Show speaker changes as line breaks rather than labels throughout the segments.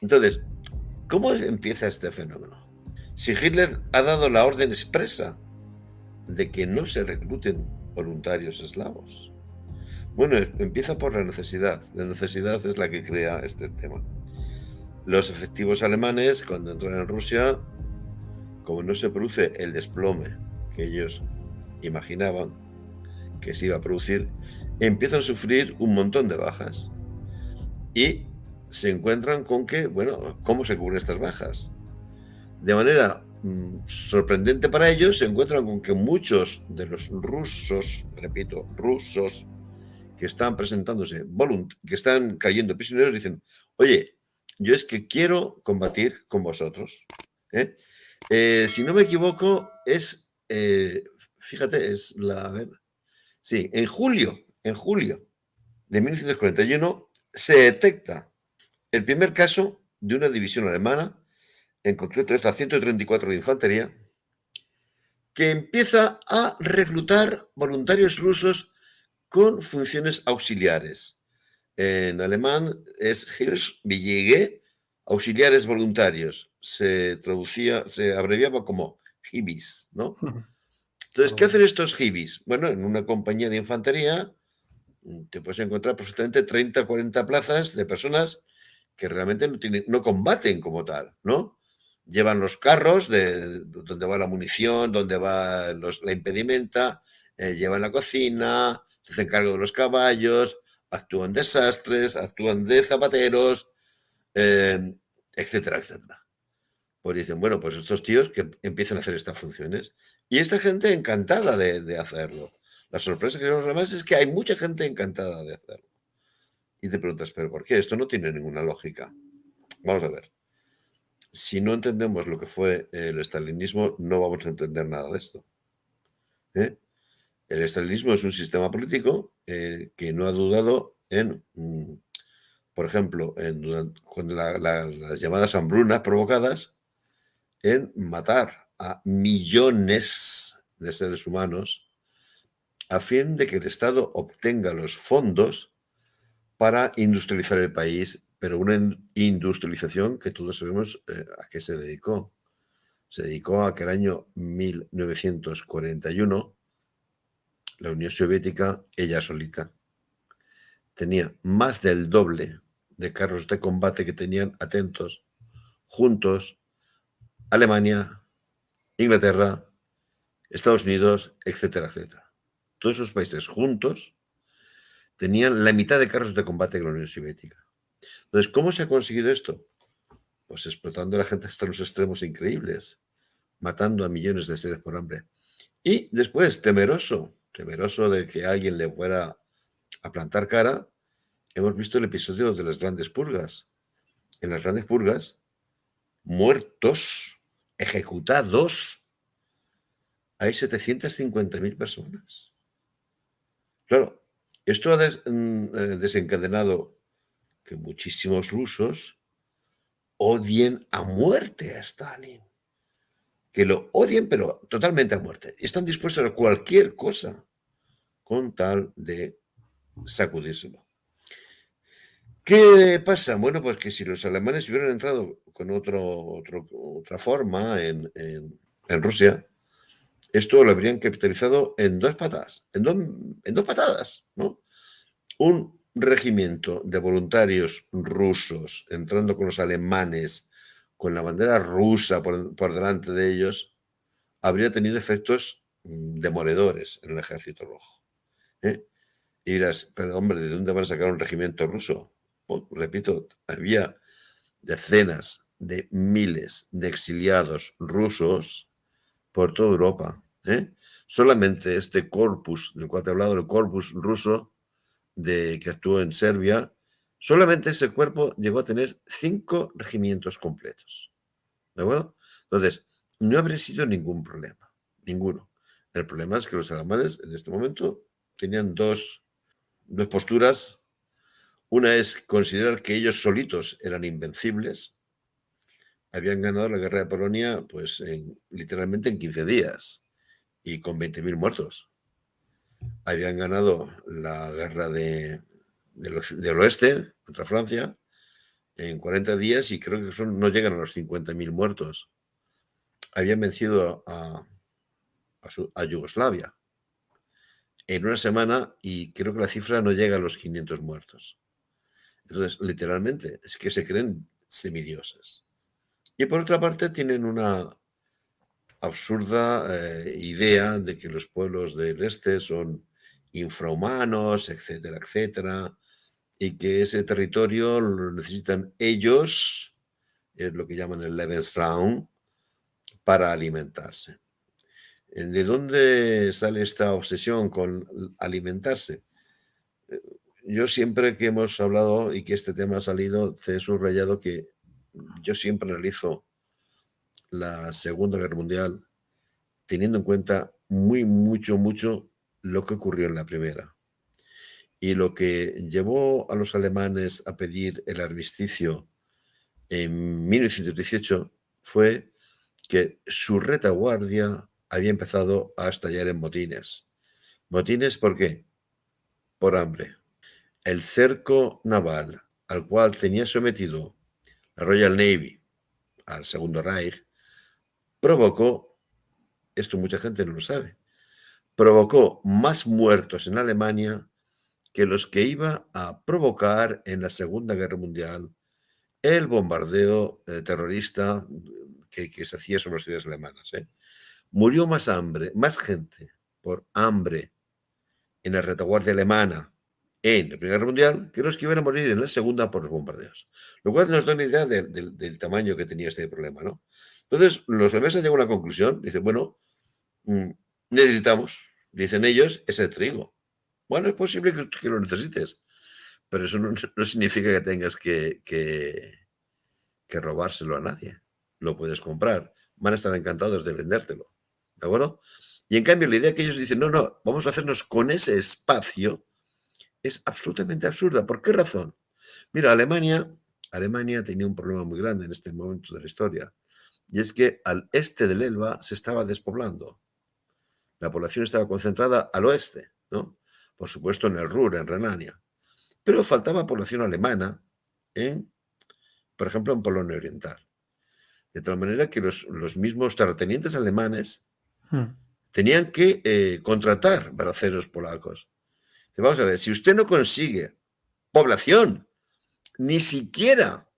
Entonces, ¿cómo empieza este fenómeno? Si Hitler ha dado la orden expresa de que no se recluten voluntarios eslavos. Bueno, empieza por la necesidad. La necesidad es la que crea este tema. Los efectivos alemanes, cuando entran en Rusia, como no se produce el desplome que ellos imaginaban que se iba a producir, empiezan a sufrir un montón de bajas. Y se encuentran con que, bueno, ¿cómo se cubren estas bajas? De manera sorprendente para ellos, se encuentran con que muchos de los rusos, repito, rusos, que están presentándose, que están cayendo prisioneros, dicen, oye, yo es que quiero combatir con vosotros. ¿eh? Si no me equivoco, fíjate, a ver, sí, en julio de 1941 se detecta el primer caso de una división alemana, en concreto es la 134 de Infantería, que empieza a reclutar voluntarios rusos con funciones auxiliares. En alemán es Hilfswillige, auxiliares voluntarios. Se abreviaba como Hibis, ¿no? Entonces, ¿qué hacen estos Hibis? Bueno, en una compañía de infantería te puedes encontrar perfectamente 30 o 40 plazas de personas que realmente no combaten como tal, ¿no? Llevan los carros de donde va la munición, donde va la impedimenta, llevan la cocina, se hacen cargo de los caballos, actúan de sastres, actúan de zapateros, eh, etcétera, etcétera. Pues dicen, bueno, pues estos tíos que empiezan a hacer estas funciones. Y esta gente encantada de hacerlo. La sorpresa que tenemos además es que hay mucha gente encantada de hacerlo. Y te preguntas, ¿pero por qué? Esto no tiene ninguna lógica. Vamos a ver. Si no entendemos lo que fue el estalinismo, no vamos a entender nada de esto. ¿eh? El estalinismo es un sistema político que no ha dudado en, por ejemplo, con las llamadas hambrunas provocadas, en matar a millones de seres humanos a fin de que el Estado obtenga los fondos para industrializar el país, pero una industrialización que todos sabemos a qué se dedicó. Se dedicó a que el año 1941 la Unión Soviética, ella solita, tenía más del doble de carros de combate que tenían, atentos, juntos, Alemania, Inglaterra, Estados Unidos, etcétera, etcétera. Todos esos países juntos tenían la mitad de carros de combate que la Unión Soviética. Entonces, ¿cómo se ha conseguido esto? Pues explotando a la gente hasta los extremos increíbles, matando a millones de seres por hambre. Y después, temeroso de que alguien le fuera a plantar cara, hemos visto el episodio de las grandes purgas. En las grandes purgas, muertos, ejecutados, hay 750.000 personas. Claro, esto ha desencadenado que muchísimos rusos odien a muerte a Stalin. Que lo odien, pero totalmente a muerte. Y están dispuestos a cualquier cosa con tal de sacudírselo. ¿Qué pasa? Bueno, pues que si los alemanes hubieran entrado con otra forma en Rusia, esto lo habrían capitalizado en dos patadas, en dos patadas, ¿no? Un regimiento de voluntarios rusos entrando con los alemanes, con la bandera rusa por delante de ellos, habría tenido efectos demoledores en el ejército rojo. ¿eh? Y dirás, pero hombre, ¿de dónde van a sacar un regimiento ruso? Pues, repito, había decenas de miles de exiliados rusos por toda Europa. Solamente este corpus, del cual te he hablado, el corpus ruso que actuó en Serbia, solamente ese cuerpo llegó a tener 5 regimientos completos. ¿De acuerdo? Entonces, no habría sido ningún problema, ninguno. El problema es que los alemanes en este momento tenían dos posturas. Una es considerar que ellos solitos eran invencibles. Habían ganado la guerra de Polonia, pues literalmente en 15 días y con 20.000 muertos. Habían ganado la guerra del oeste contra Francia en 40 días y creo que no llegan a los 50.000 muertos. Habían vencido a Yugoslavia en una semana y creo que la cifra no llega a los 500 muertos. Entonces, literalmente, es que se creen semidioses. Y por otra parte, tienen una absurda idea de que los pueblos del este son infrahumanos, etcétera, etcétera, y que ese territorio lo necesitan ellos, es lo que llaman el Lebensraum, para alimentarse. ¿De dónde sale esta obsesión con alimentarse? Yo siempre que hemos hablado y que este tema ha salido, te he subrayado que yo siempre analizo la Segunda Guerra Mundial teniendo en cuenta mucho lo que ocurrió en la primera. Y lo que llevó a los alemanes a pedir el armisticio en 1918 fue que su retaguardia había empezado a estallar en motines. ¿Motines por qué? Por hambre. El cerco naval al cual tenía sometido la Royal Navy al Segundo Reich provocó, esto mucha gente no lo sabe, provocó más muertos en Alemania que los que iba a provocar en la Segunda Guerra Mundial el bombardeo terrorista que se hacía sobre las ciudades alemanas. Murió más gente por hambre en la retaguardia alemana en la Primera Guerra Mundial que los que iban a morir en la Segunda por los bombardeos. Lo cual nos da una idea del tamaño que tenía este problema, ¿no? Entonces, los alemanes han llegado a una conclusión. Dicen, bueno, necesitamos, dicen ellos, ese trigo. Bueno, es posible que lo necesites, pero eso no significa que tengas que robárselo a nadie. Lo puedes comprar. Van a estar encantados de vendértelo. ¿De acuerdo? Y en cambio, la idea que ellos dicen, no, vamos a hacernos con ese espacio, es absolutamente absurda. ¿Por qué razón? Mira, Alemania tenía un problema muy grande en este momento de la historia. Y es que al este del Elba se estaba despoblando. La población estaba concentrada al oeste, ¿no? Por supuesto en el Ruhr, en Renania. Pero faltaba población alemana por ejemplo, en Polonia Oriental. De tal manera que los mismos terratenientes alemanes tenían que contratar braceros polacos. Vamos a ver, si usted no consigue población, ni siquiera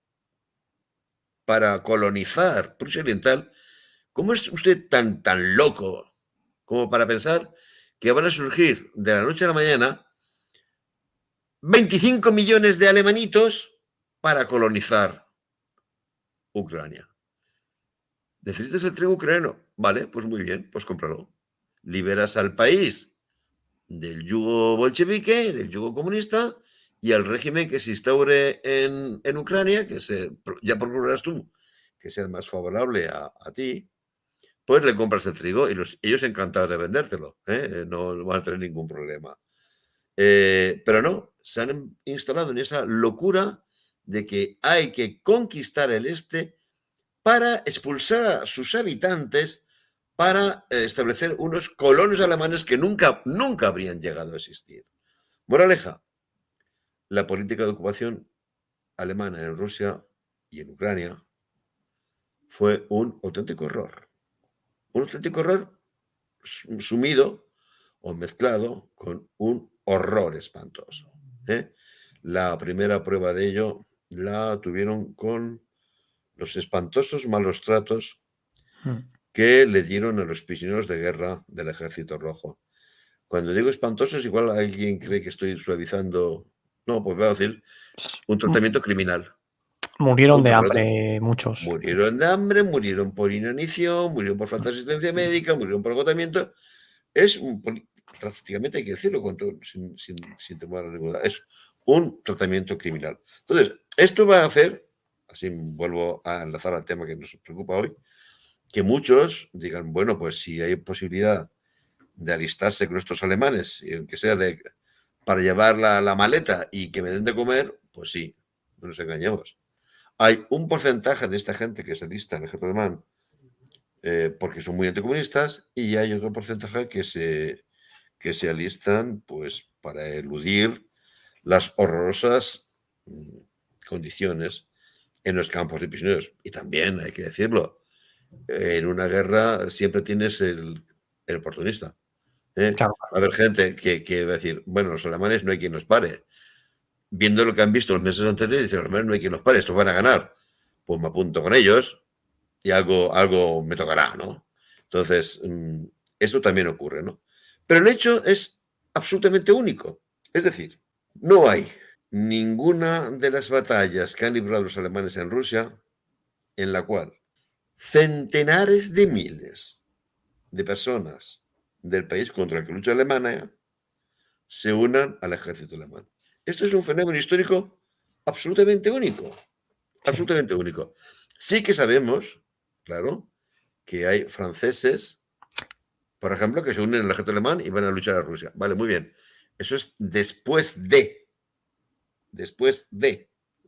para colonizar Prusia Oriental, ¿cómo es usted tan loco como para pensar que van a surgir de la noche a la mañana 25 millones de alemanitos para colonizar Ucrania? ¿Necesitas el trigo ucraniano? Vale, pues muy bien, pues cómpralo. Liberas al país del yugo bolchevique, del yugo comunista, y al régimen que se instaure en Ucrania, ya procurarás tú que sea más favorable a ti, pues le compras el trigo y ellos encantados de vendértelo, no van a tener ningún problema. Pero no, se han instalado en esa locura de que hay que conquistar el este para expulsar a sus habitantes, para establecer unos colonios alemanes que nunca habrían llegado a existir. Moraleja, la política de ocupación alemana en Rusia y en Ucrania fue un auténtico error. Un auténtico error sumido o mezclado con un horror espantoso. La primera prueba de ello la tuvieron con los espantosos malos tratos que le dieron a los prisioneros de guerra del Ejército Rojo. Cuando digo espantosos, igual alguien cree que estoy suavizando. No, pues voy a decir un tratamiento criminal.
Murieron de hambre muchos.
Murieron de hambre, murieron por inanición, murieron por falta de asistencia médica, murieron por agotamiento. Prácticamente hay que decirlo sin temor a ninguna. Es un tratamiento criminal. Entonces, esto va a hacer, así vuelvo a enlazar al tema que nos preocupa hoy, que muchos digan, bueno, pues si hay posibilidad de alistarse con estos alemanes, y aunque sea para llevar la maleta y que me den de comer, pues sí, no nos engañemos. Hay un porcentaje de esta gente que se alista en el ejército alemán porque son muy anticomunistas y hay otro porcentaje que se alistan pues para eludir las horrorosas condiciones en los campos de prisioneros. Y también, hay que decirlo, en una guerra siempre tienes el oportunista.
Claro,
Va a haber gente que va a decir, bueno, los alemanes no hay quien nos pare. Viendo lo que han visto los meses anteriores, dicen, los alemanes no hay quien nos pare, estos van a ganar. Pues me apunto con ellos y algo me tocará, ¿no? Entonces, esto también ocurre, ¿no? Pero el hecho es absolutamente único. Es decir, no hay ninguna de las batallas que han librado los alemanes en Rusia en la cual centenares de miles de personas del país contra el que lucha Alemania se unan al ejército alemán. Esto es un fenómeno histórico absolutamente único,
sí.
absolutamente único. Sí que sabemos, claro, que hay franceses, por ejemplo, que se unen al ejército alemán y van a luchar a Rusia. Vale, muy bien. Eso es después de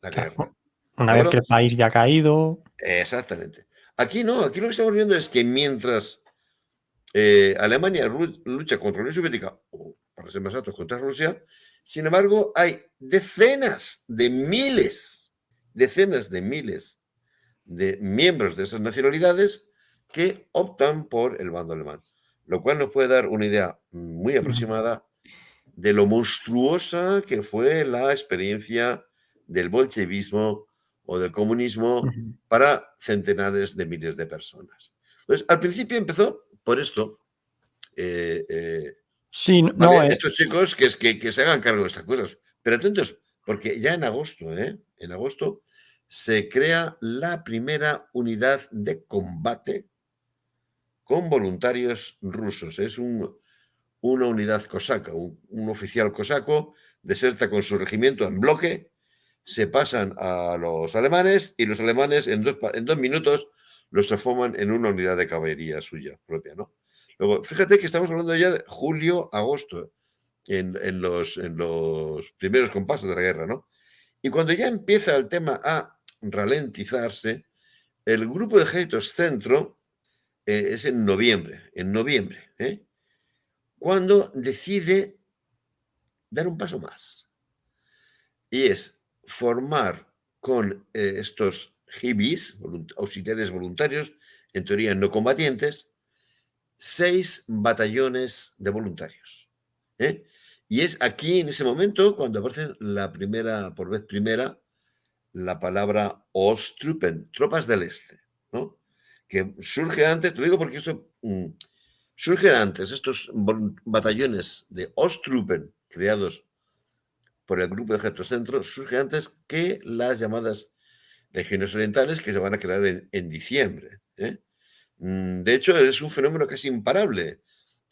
la guerra.
Claro. Una
¿De
vez que
acuerdo?
el país ya ha caído.
Exactamente. Aquí no, aquí lo que estamos viendo es que mientras Alemania lucha contra la Unión Soviética, o para ser más exactos, contra Rusia, sin embargo, hay decenas de miles de miembros de esas nacionalidades que optan por el bando alemán, lo cual nos puede dar una idea muy aproximada de lo monstruosa que fue la experiencia del bolchevismo o del comunismo para centenares de miles de personas. Entonces, al principio empezó por esto.
Sí,
¿Vale?
no,
Estos chicos que se hagan cargo de estas cosas. Pero atentos, porque ya en agosto, se crea la primera unidad de combate con voluntarios rusos. Es una unidad cosaca, un oficial cosaco deserta con su regimiento en bloque, se pasan a los alemanes y los alemanes en 2 minutos los transforman en una unidad de caballería suya propia, ¿no? Luego, fíjate que estamos hablando ya de julio, agosto, en los primeros compases de la guerra, ¿no? Y cuando ya empieza el tema a ralentizarse, el grupo de ejércitos centro es en noviembre, cuando decide dar un paso más. Y es formar con estos hibis, auxiliares voluntarios, en teoría no combatientes, 6 batallones de voluntarios. Y es aquí, en ese momento, cuando aparece por vez primera, la palabra Ostruppen, tropas del este, ¿no? Que surge antes, te lo digo porque esto surge antes, estos batallones de Ostruppen, creados por el grupo de ejércitos centro, surge antes que las llamadas legiones orientales que se van a crear en diciembre. De hecho, es un fenómeno casi imparable.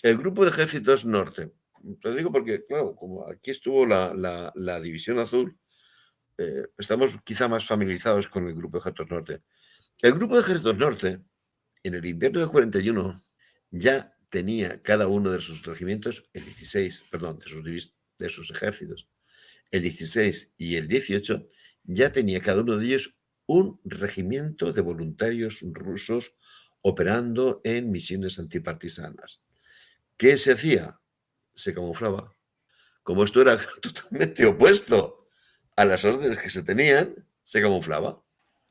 El grupo de ejércitos norte, te lo digo porque, claro, como aquí estuvo la División Azul, estamos quizá más familiarizados con el grupo de ejércitos norte. El grupo de ejércitos norte, en el invierno del 41, ya tenía cada uno de sus regimientos, el 16, perdón, de sus ejércitos, el 16 y el 18, ya tenía cada uno de ellos un regimiento de voluntarios rusos operando en misiones antipartisanas. ¿Qué se hacía? Se camuflaba. Como esto era totalmente opuesto a las órdenes que se tenían, se camuflaba.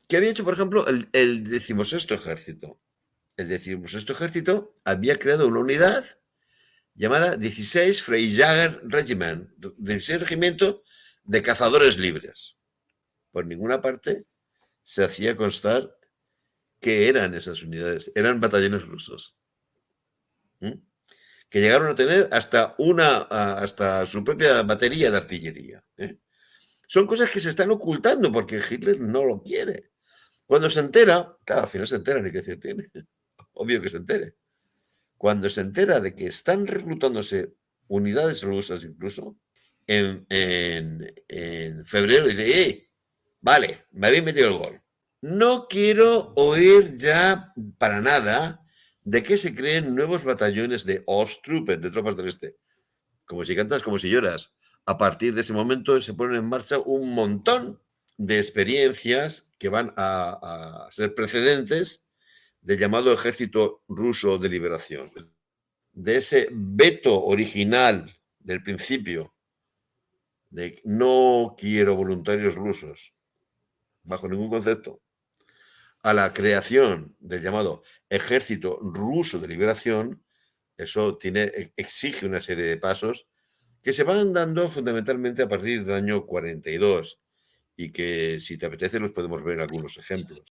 ¿Qué había hecho, por ejemplo, el 16º ejército? El 16º ejército había creado una unidad llamada 16 Freijager Regiment, 16 regimiento de cazadores libres. Por ninguna parte se hacía constar qué eran esas unidades. Eran batallones rusos. Que llegaron a tener hasta su propia batería de artillería. Son cosas que se están ocultando porque Hitler no lo quiere. Cuando se entera, claro, al final se entera, ni que decir tiene. Obvio que se entere. Cuando se entera de que están reclutándose unidades rusas incluso, en febrero dice, vale, me habéis metido el gol. No quiero oír ya para nada de que se creen nuevos batallones de Ostruppen, de tropas del este. Como si cantas, como si lloras. A partir de ese momento se ponen en marcha un montón de experiencias que van a ser precedentes del llamado Ejército Ruso de Liberación. De ese veto original del principio de no quiero voluntarios rusos, bajo ningún concepto, a la creación del llamado Ejército Ruso de Liberación, eso exige una serie de pasos que se van dando fundamentalmente a partir del año 42 y que, si te apetece, los podemos ver en algunos ejemplos.